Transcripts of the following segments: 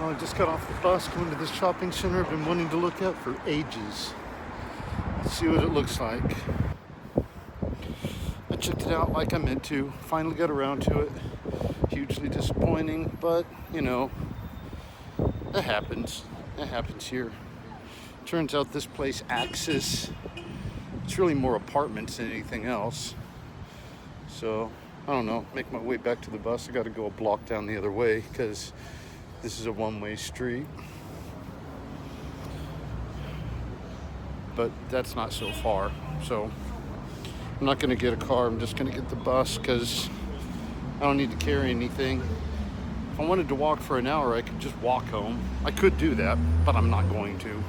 Well, I just got off the bus going to this shopping center I've been wanting to look at for ages. Let's see what it looks like. I checked it out like I meant to. Finally got around to it. Hugely disappointing, but you know, that happens. That happens here. Turns out this place, Axis, it's really more apartments than anything else. So, I don't know, make my way back to the bus. I gotta go a block down the other way because this is a one-way street. But that's not so far. So, I'm not gonna get a car. I'm just gonna get the bus because I don't need to carry anything. If I wanted to walk for an hour, I could just walk home. I could do that, but I'm not going to.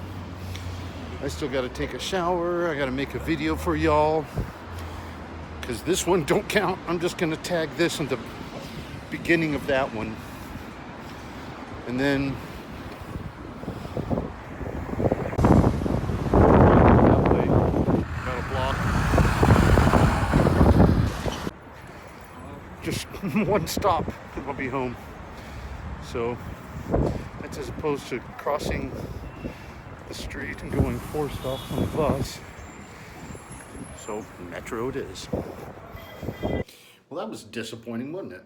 I still gotta take a shower. I gotta make a video for y'all. Because this one don't count. I'm just gonna tag this in the beginning of that one. And then that way, about a block. Just one stop, I'll be home. So that's as opposed to crossing the street and going 4 stops on the bus. So metro it is. Well, that was disappointing, wasn't it?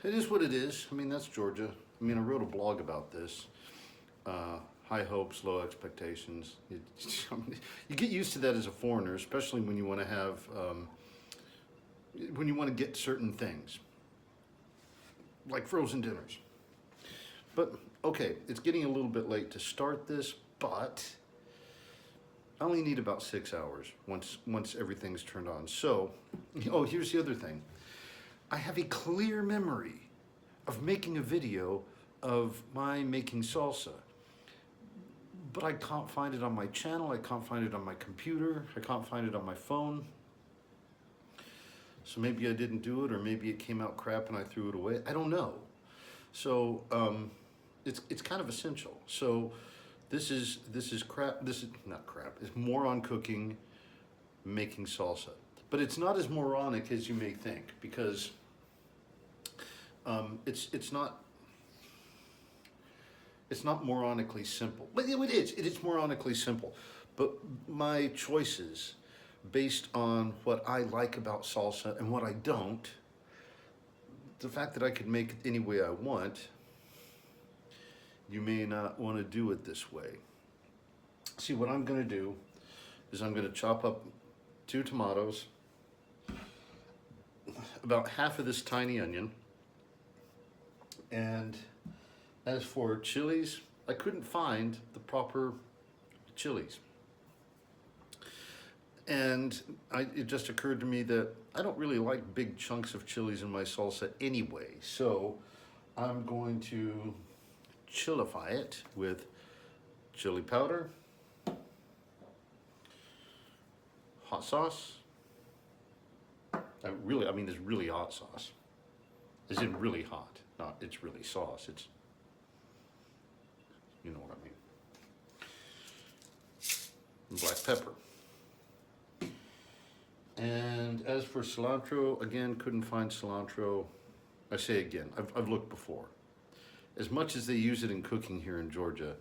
It is what it is. I mean, that's Georgia. I mean, I wrote a blog about this. High hopes, low expectations. You get used to that as a foreigner, especially when you want to have, when you want to get certain things, like frozen dinners. But okay, it's getting a little bit late to start this, but I only need about 6 hours once everything's turned on. So, oh, here's the other thing. I have a clear memory of making a video of my making salsa, but I can't find it on my channel. I can't find it on my computer. I can't find it on my phone. So maybe I didn't do it, or maybe it came out crap and I threw it away. I don't know. So it's kind of essential. So this is crap. This is not crap. It's more on cooking, making salsa. But it's not as moronic as you may think, because it's not moronically simple. But it is. It is moronically simple. But my choices, based on what I like about salsa and what I don't, the fact that I could make it any way I want, you may not want to do it this way. See, what I'm going to do is I'm going to chop up 2 tomatoes, about half of this tiny onion, and as for chilies, I couldn't find the proper chilies. And it just occurred to me that I don't really like big chunks of chilies in my salsa anyway, so I'm going to chilify it with chili powder, hot sauce. I mean, it's really hot sauce. It's in really hot, not it's really sauce. It's, you know what I mean. And black pepper. And as for cilantro, again, couldn't find cilantro. I say again, I've looked before. As much as they use it in cooking here in Georgia,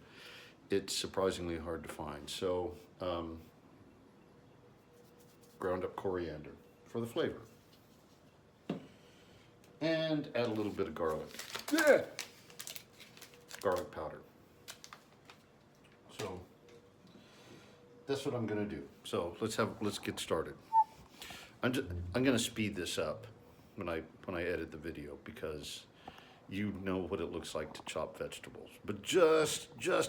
it's surprisingly hard to find. So, ground up coriander for the flavor. And add a little bit of garlic. Yeah. Garlic powder. So, that's what I'm gonna do. So let's get started. I'm gonna speed this up when I edit the video, because you know what it looks like to chop vegetables. But just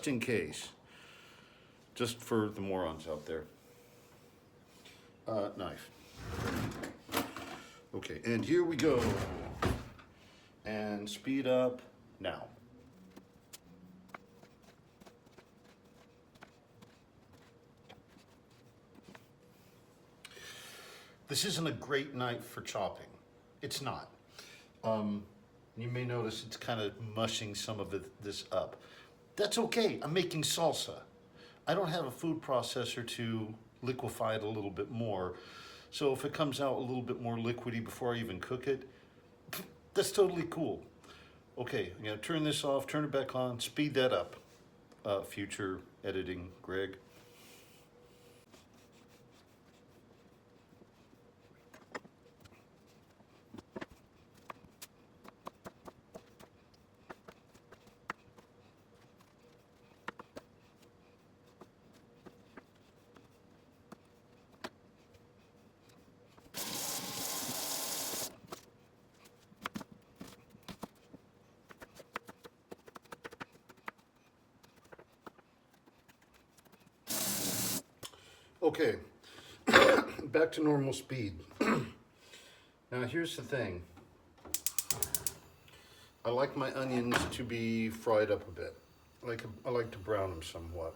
in case, just for the morons out there, knife. Okay, and here we go. And speed up now. This isn't a great knife for chopping. It's not. You may notice it's kind of mushing some of this up. That's okay. I'm making salsa. I don't have a food processor to liquefy it a little bit more. So if it comes out a little bit more liquidy before I even cook it, that's totally cool. Okay, I'm gonna turn this off, turn it back on, speed that up. Future editing, Greg. Okay, back to normal speed. Now here's the thing. I like my onions to be fried up a bit. I like to brown them somewhat.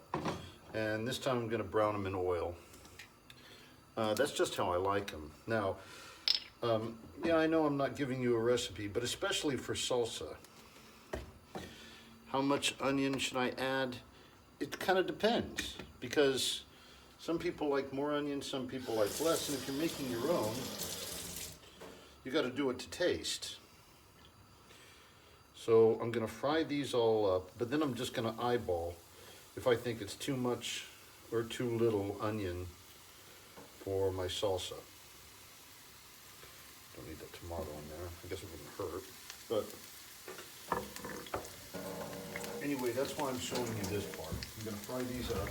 And this time I'm gonna brown them in oil. That's just how I like them. Now, yeah, I know I'm not giving you a recipe, but especially for salsa, how much onion should I add? It kind of depends, because some people like more onion, some people like less, and if you're making your own, you got to do it to taste. So I'm gonna fry these all up, but then I'm just gonna eyeball if I think it's too much or too little onion for my salsa. Don't need that tomato in there. I guess it wouldn't hurt. But anyway, that's why I'm showing you this part. I'm gonna fry these up.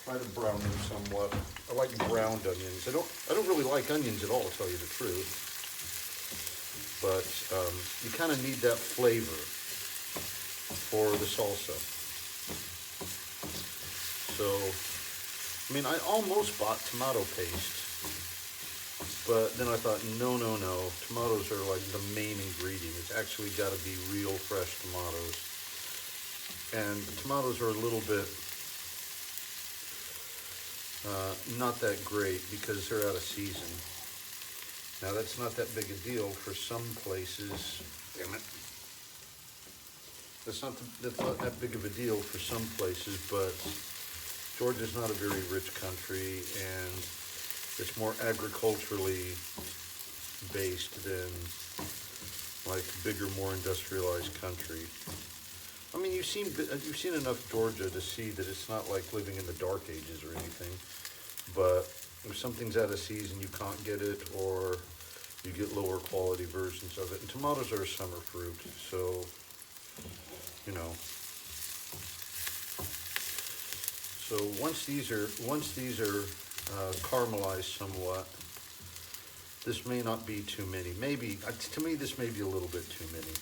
Try to brown them somewhat. I like browned onions. I don't really like onions at all, to tell you the truth. But you kind of need that flavor for the salsa. So, I mean, I almost bought tomato paste, but then I thought, no. Tomatoes are like the main ingredient. It's actually got to be real fresh tomatoes. And the tomatoes are a little bit not that great because they're out of season. Now that's not that big a deal for some places. Damn it. That's not that big of a deal for some places, but Georgia's not a very rich country, and it's more agriculturally based than like bigger, more industrialized country. I mean, you've seen enough Georgia to see that it's not like living in the dark ages or anything, but if something's out of season, you can't get it, or you get lower quality versions of it. And tomatoes are a summer fruit, so, you know. So once these are caramelized somewhat, this may not be too many. Maybe, to me, this may be a little bit too many.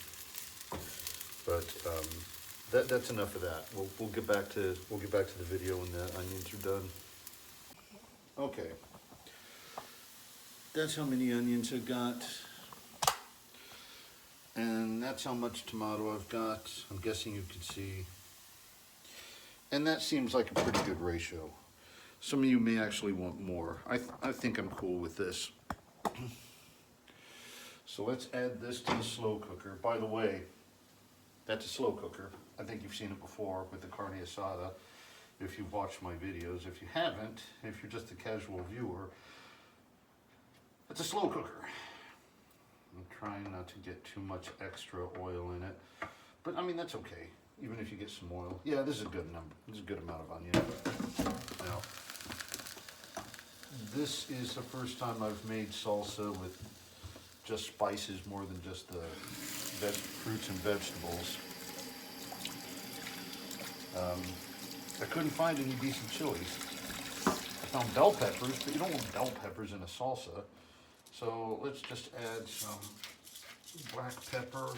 But that's enough of that. We'll get back to the video when the onions are done. Okay. That's how many onions I've got. And that's how much tomato I've got. I'm guessing you can see. And that seems like a pretty good ratio. Some of you may actually want more. I think I'm cool with this. So let's add this to the slow cooker. By the way, that's a slow cooker. I think you've seen it before with the carne asada if you've watched my videos. If you haven't, if you're just a casual viewer, it's a slow cooker. I'm trying not to get too much extra oil in it, but I mean, that's okay. Even if you get some oil. Yeah, this is a good number. This is a good amount of onion. Now, this is the first time I've made salsa with just spices more than just the fruits and vegetables. I couldn't find any decent chilies. I found bell peppers, but you don't want bell peppers in a salsa. So let's just add some black pepper.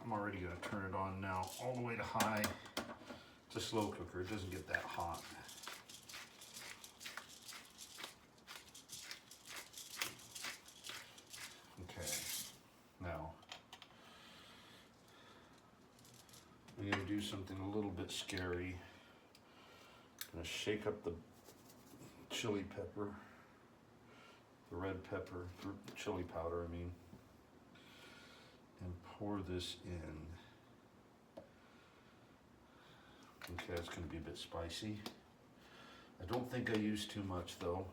I'm already going to turn it on now all the way to high. It's a slow cooker. It doesn't get that hot. Okay. Now, I'm going to do something a little bit scary. I'm going to shake up the chili pepper, the red pepper, the chili powder, I mean, and pour this in. Okay, it's going to be a bit spicy. I don't think I used too much though.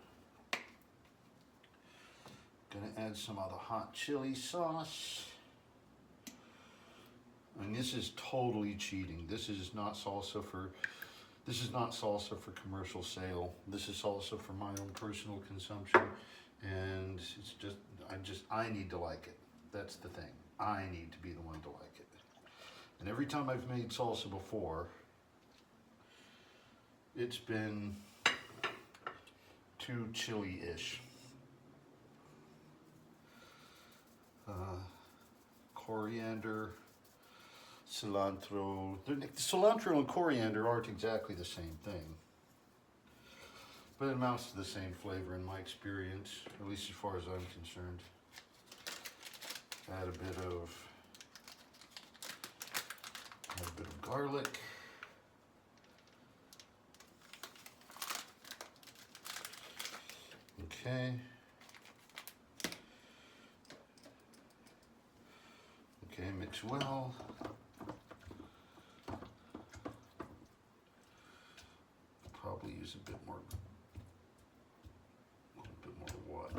Gonna add some of the hot chili sauce. And this is totally cheating. This is not salsa for commercial sale. This is salsa for my own personal consumption. And it's just, I need to like it. That's the thing. I need to be the one to like it. And every time I've made salsa before, it's been too chili-ish. Coriander, cilantro. Cilantro and coriander aren't exactly the same thing, but it amounts to the same flavor in my experience, at least as far as I'm concerned. Add a bit of garlic. Okay. Okay, mix well. Probably use a little bit more what?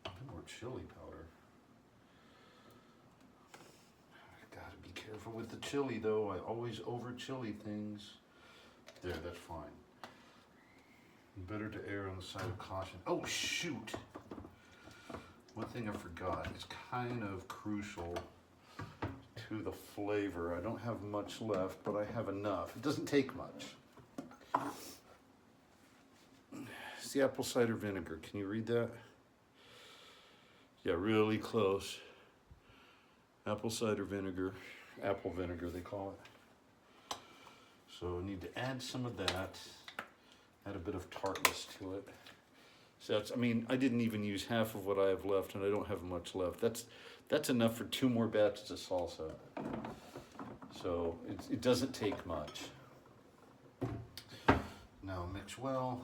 A bit more chili powder. I gotta be careful with the chili though. I always over chili things. There, that's fine. Better to err on the side of caution. Oh shoot! One thing I forgot, it's kind of crucial to the flavor. I don't have much left, but I have enough. It doesn't take much. It's the apple cider vinegar. Can you read that? Yeah, really close. Apple cider vinegar, apple vinegar they call it. So I need to add some of that, add a bit of tartness to it. So that's, I mean, I didn't even use half of what I have left, and I don't have much left. That's enough for 2 more batches of salsa. So it doesn't take much. Now mix well.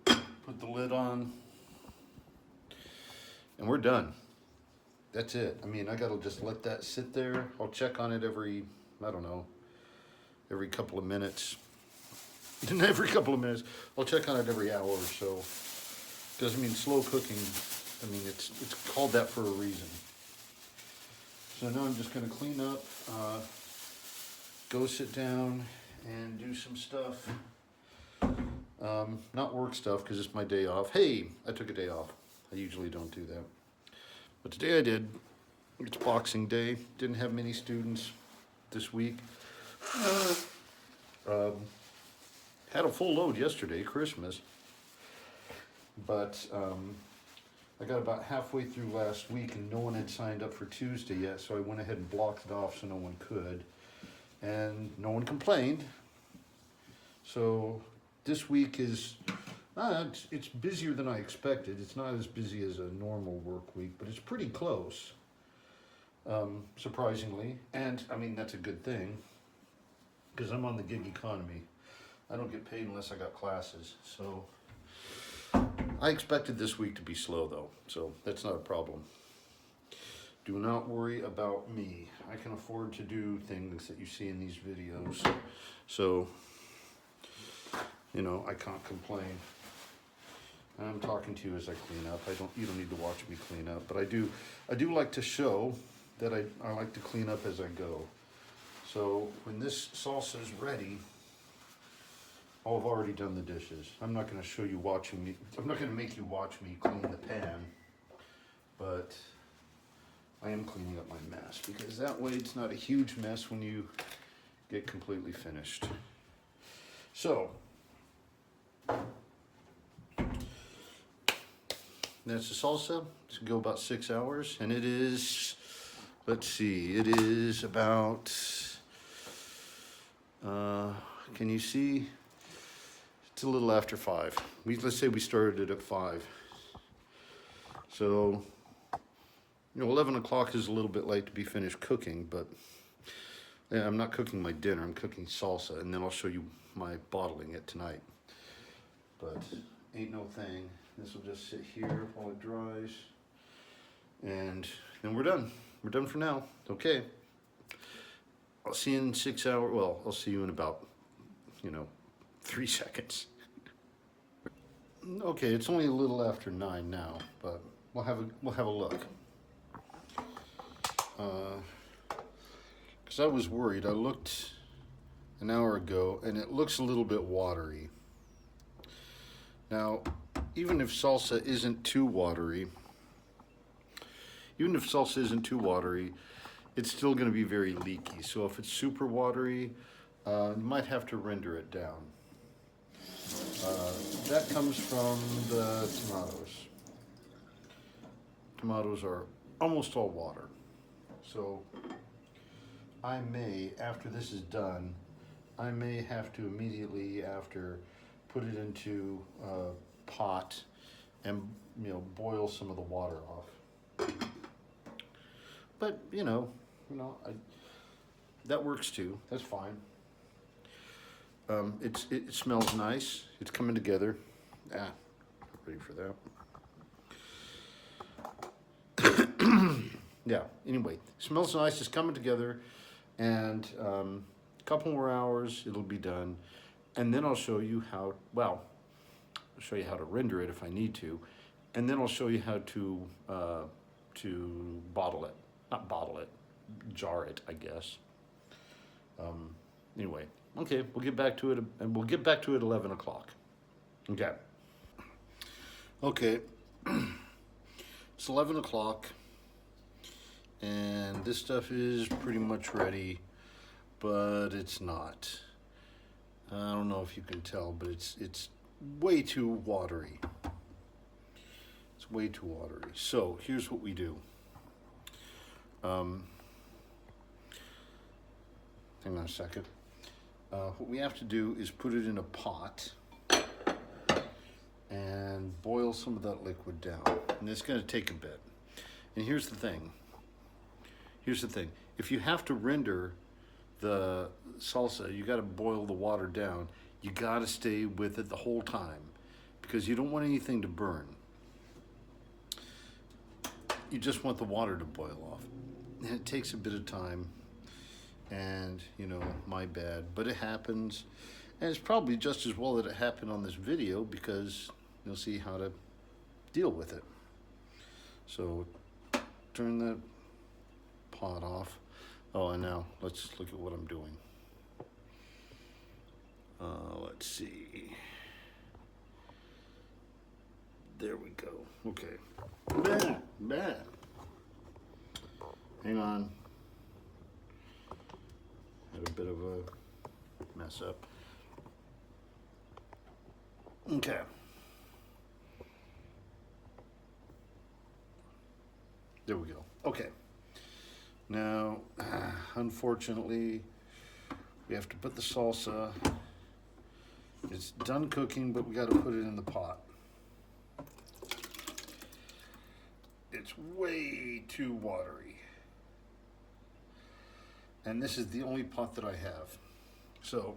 Put the lid on, and we're done. That's it. I mean, I gotta just let that sit there. I'll check on it every, I don't know, every couple of minutes. Every couple of minutes. I'll check on it every hour or so. Because, I mean, slow cooking, I mean, it's called that for a reason. So now I'm just gonna clean up, go sit down and do some stuff. Not work stuff, because it's my day off. Hey, I took a day off. I usually don't do that. But today I did. It's Boxing Day. Didn't have many students this week. Had a full load yesterday, Christmas. But I got about halfway through last week and no one had signed up for Tuesday yet, so I went ahead and blocked it off so no one could. And no one complained. So this week is... it's busier than I expected. It's not as busy as a normal work week, but it's pretty close, surprisingly. And, I mean, that's a good thing, because I'm on the gig economy. I don't get paid unless I got classes, so... I expected this week to be slow, though, so that's not a problem. Do not worry about me. I can afford to do things that you see in these videos, so, you know, I can't complain. I'm talking to you as I clean up. You don't need to watch me clean up, but I do like to show that I like to clean up as I go. So when this salsa is ready, I've already done the dishes. I'm not going to show you watching me. I'm not going to make you watch me clean the pan, but I am cleaning up my mess because that way it's not a huge mess when you get completely finished. So. That's the salsa. It's gonna go about 6 hours, and it is, let's see, it is about, can you see? It's a little after 5. Let's say we started it at 5. So, you know, 11 o'clock is a little bit late to be finished cooking, but yeah, I'm not cooking my dinner, I'm cooking salsa, and then I'll show you my bottling it tonight. But ain't no thing. This will just sit here while it dries, and then we're done. we're done for now. Okay. I'll see you in 6 hours. Well, I'll see you in about, 3 seconds. Okay, it's only a little after 9 now, but we'll have a look. Because I was worried. I looked an hour ago, and it looks a little bit watery. Now, even if salsa isn't too watery, it's still going to be very leaky. So if it's super watery, you might have to render it down. That comes from the tomatoes. Tomatoes are almost all water. So I may, after this is done, I may have to immediately after put it into a pot and boil some of the water off. But that works too. That's fine. It smells nice. It's coming together. Not ready for that. Yeah. Anyway, smells nice. It's coming together, and a couple more hours, it'll be done, and then I'll show you how. Well, I'll show you how to render it if I need to, and then I'll show you how to bottle it. Not bottle it, jar it, I guess. Anyway, okay, we'll get back to it, and we'll get back to it at 11 o'clock. Okay. Okay. It's 11 o'clock, and this stuff is pretty much ready, but it's not. I don't know if you can tell, but it's way too watery. It's way too watery. So here's what we do. Hang on a second. What we have to do is put it in a pot and boil some of that liquid down. And it's going to take a bit. And here's the thing. If you have to render the salsa, you got to boil the water down. You got to stay with it the whole time because you don't want anything to burn. You just want the water to boil off. And it takes a bit of time, and my bad, but it happens. And it's probably just as well that it happened on this video because you'll see how to deal with it. So turn the pot off. Oh, and now let's look at what I'm doing. Let's see. There we go. Okay. Bad. Hang on. Had a bit of a mess up. Okay. There we go. Okay. Now, unfortunately, we have to put the salsa. It's done cooking, but we got to put it in the pot. It's way too watery. And this is the only pot that I have. So,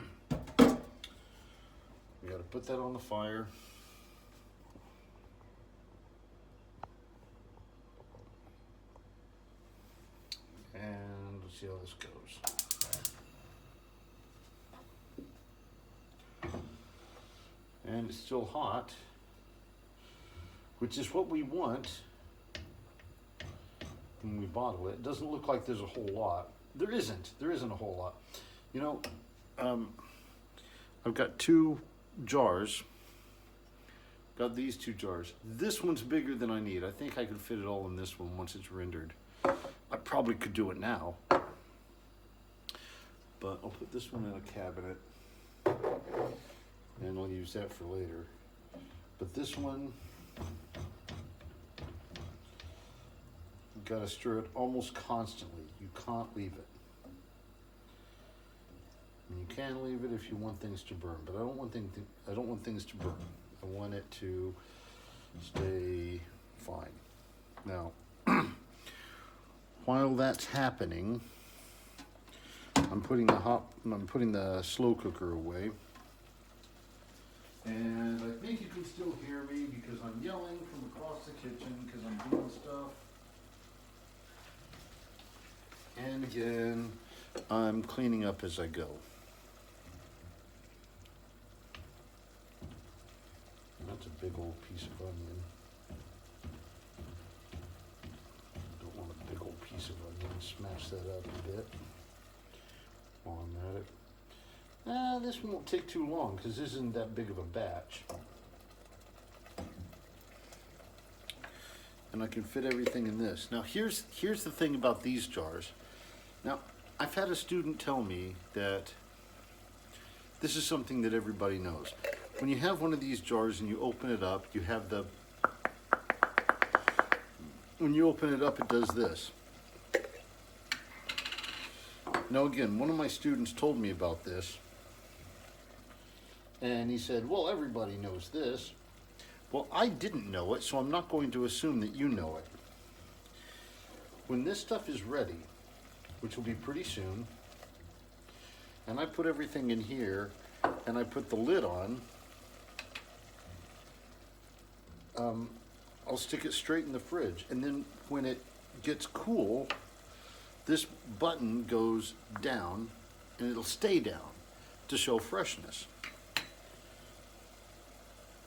we got to put that on the fire. And let's see how this goes. And it's still hot, which is what we want when we bottle it. It doesn't look like there's a whole lot. There isn't a whole lot. I've got 2 jars. Got these 2 jars. This one's bigger than I need. I think I could fit it all in this one once it's rendered. I probably could do it now. But I'll put this one in a cabinet. And I'll use that for later. But this one, you've got to stir it almost constantly. You can't leave it. And you can leave it if you want things to burn, but I don't want things to burn. I want it to stay fine. Now, while that's happening, I'm putting the slow cooker away. And I think you can still hear me because I'm yelling from across the kitchen because I'm doing stuff. And again, I'm cleaning up as I go. That's a big old piece of onion. Don't want a big old piece of onion. Smash that up a bit while I'm at it. This won't take too long because this isn't that big of a batch. And I can fit everything in this. Now here's the thing about these jars. Now, I've had a student tell me that this is something that everybody knows. When you have one of these jars and you open it up, you have the, when you open it up, it does this. Now again, one of my students told me about this, and he said, well, everybody knows this. Well, I didn't know it, so I'm not going to assume that you know it. When this stuff is ready, which will be pretty soon, and I put everything in here, and I put the lid on, I'll stick it straight in the fridge. And then when it gets cool, this button goes down, and it'll stay down to show freshness.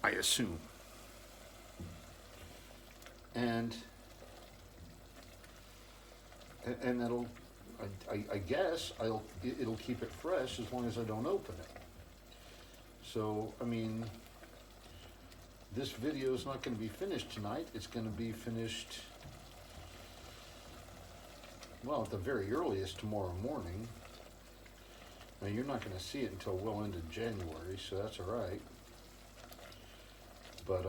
I assume. And that'll, I guess, it'll keep it fresh as long as I don't open it. So, I mean, this video is not going to be finished tonight. It's going to be finished, well, at the very earliest tomorrow morning. Now, you're not going to see it until well into January, so that's all right. But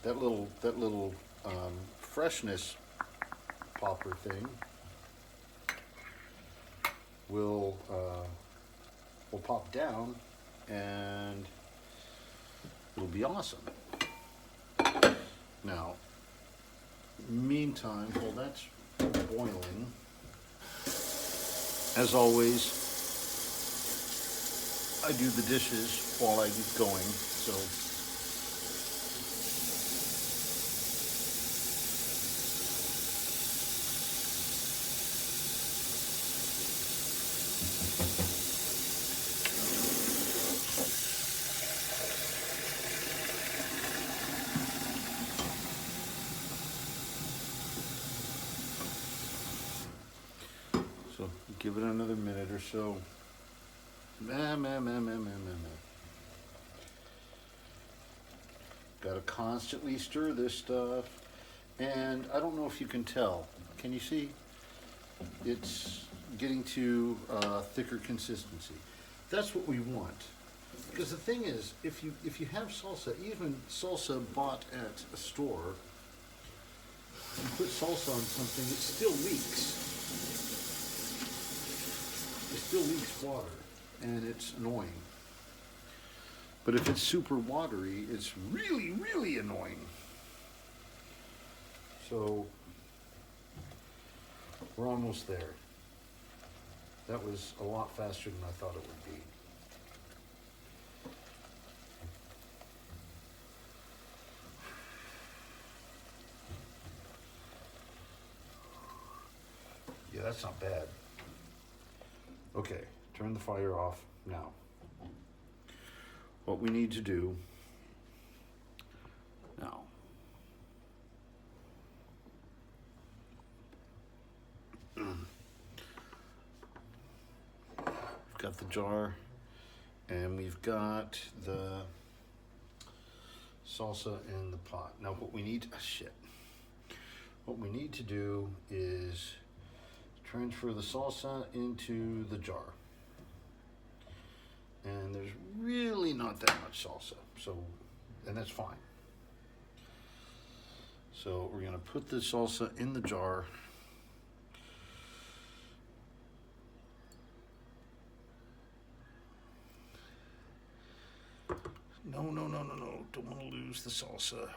that little freshness popper thing will pop down, and it'll be awesome. Now, meantime, while that's boiling, as always, I do the dishes while I get going, so give it another minute or so. Gotta constantly stir this stuff. And I don't know if you can tell. Can you see? It's getting to thicker consistency. That's what we want. Because the thing is, if you have salsa, even salsa bought at a store, you put salsa on something, it still leaks. It still leaks water, and it's annoying. But if it's super watery, it's really, really annoying. So, we're almost there. That was a lot faster than I thought it would be. Yeah, that's not bad. Okay, turn the fire off now. What we need to do now. We've got the jar, and we've got the salsa in the pot. Now what we need, what we need to do is transfer the salsa into the jar. And there's really not that much salsa, so, and that's fine. So we're gonna put the salsa in the jar. No, don't wanna lose the salsa.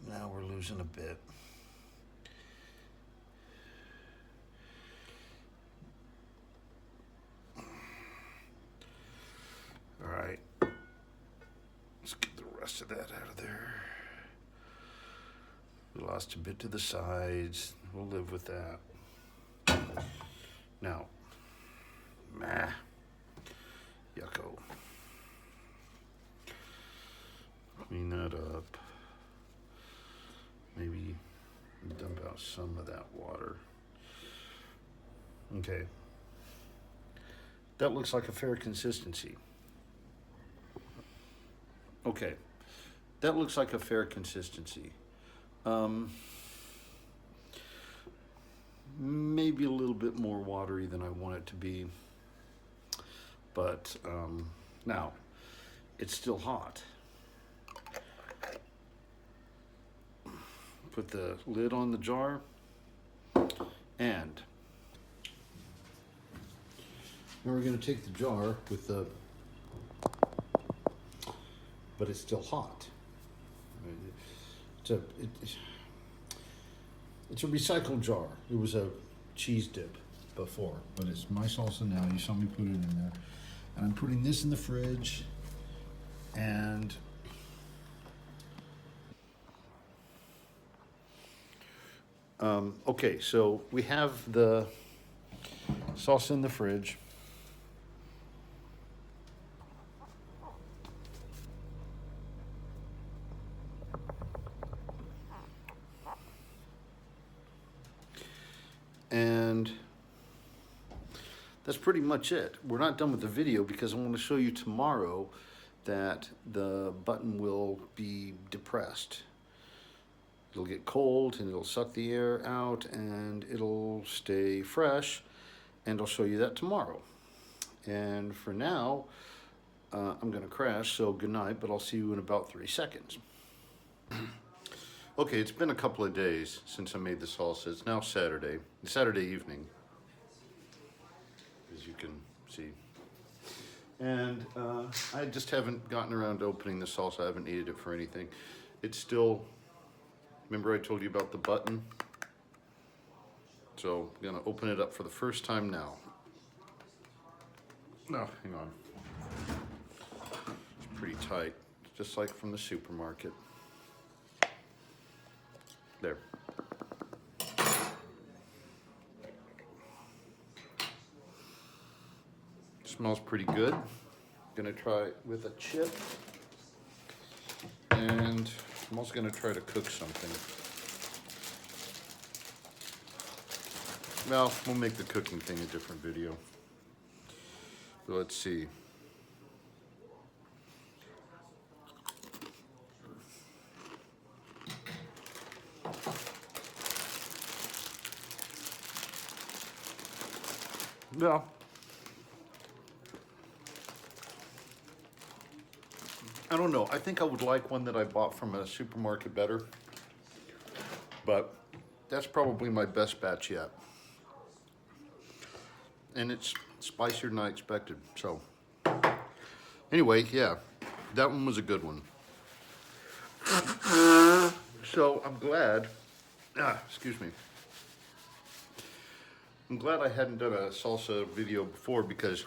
Now we're losing a bit. All right, let's get the rest of that out of there. lost a bit to the sides. We'll live with that. Now, yucko. Clean that up. Maybe dump out some of that water. Okay. That looks like a fair consistency. Okay. That looks like a fair consistency. Maybe a little bit more watery than I want it to be. But now, it's still hot. Put the lid on the jar, and now we're going to take the jar with the, but it's still hot. It's a recycled jar. It was a cheese dip before, but it's my salsa now. You saw me put it in there. And I'm putting this in the fridge, and okay, so we have the salsa in the fridge. And that's pretty much it. We're not done with the video because I want to show you tomorrow that the button will be depressed. It'll get cold and it'll suck the air out and it'll stay fresh, and I'll show you that tomorrow. And for now, I'm gonna crash, so good night, but I'll see you in about 3 seconds. Okay, it's been a couple of days since I made the salsa. It's now Saturday evening, as you can see. And I just haven't gotten around to opening the salsa. I haven't needed it for anything. It's still, remember I told you about the button? So I'm gonna open it up for the first time now. No, hang on. It's pretty tight, just like from the supermarket. There. Smells pretty good. Gonna try it with a chip. And I'm also gonna try to cook something. Well, we'll make the cooking thing a different video. But let's see. Well, I don't know. I think I would like one that I bought from a supermarket better, but that's probably my best batch yet. And it's spicier than I expected. So anyway, yeah, that one was a good one. So I'm glad, excuse me. I'm glad I hadn't done a salsa video before, because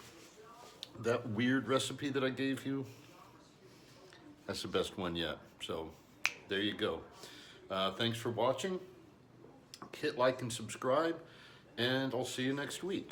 that weird recipe that I gave you, that's the best one yet. So there you go. Thanks for watching. Hit like and subscribe, and I'll see you next week.